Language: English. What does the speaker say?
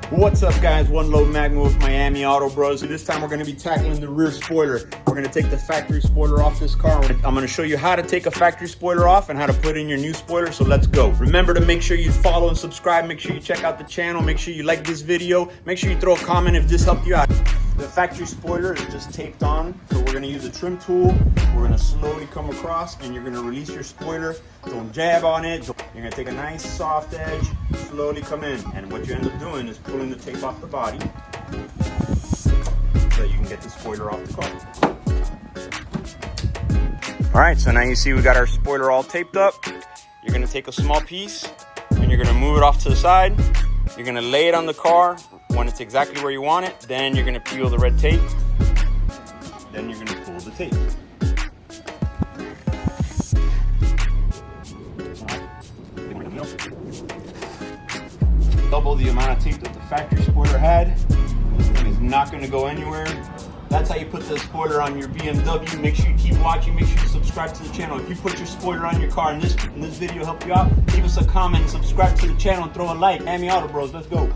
What's up guys, One Low Magma with Miami Auto Bros. This time we're going to be tackling the rear spoiler. We're going to take the factory spoiler off this car. I'm going to show you how to take a factory spoiler off and how to put in your new spoiler, so let's go. Remember to make sure you follow and subscribe, make sure you check out the channel, make sure you like this video, make sure you throw a comment if this helped you out. The factory spoiler is just taped on, so we're going to use a trim tool. We're going to slowly come across and you're going to release your spoiler. Don't jab on it. You're going to take a nice soft edge, slowly come in. And what you end up doing is pulling the tape off the body so that you can get the spoiler off the car. All right, so now you see we got our spoiler all taped up. You're going to take a small piece and you're going to move it off to the side. You're going to lay it on the car when it's exactly where you want it. Then you're going to peel the red tape. Then you're going to pull the tape. Double the amount of tape that the factory spoiler had. This thing is not going to go anywhere. That's how you put the spoiler on your BMW. Make sure you keep watching. Make sure you subscribe to the channel. If you put your spoiler on your car and this video helped you out, leave us a comment, subscribe to the channel, and throw a like. Miami Auto Bros, let's go.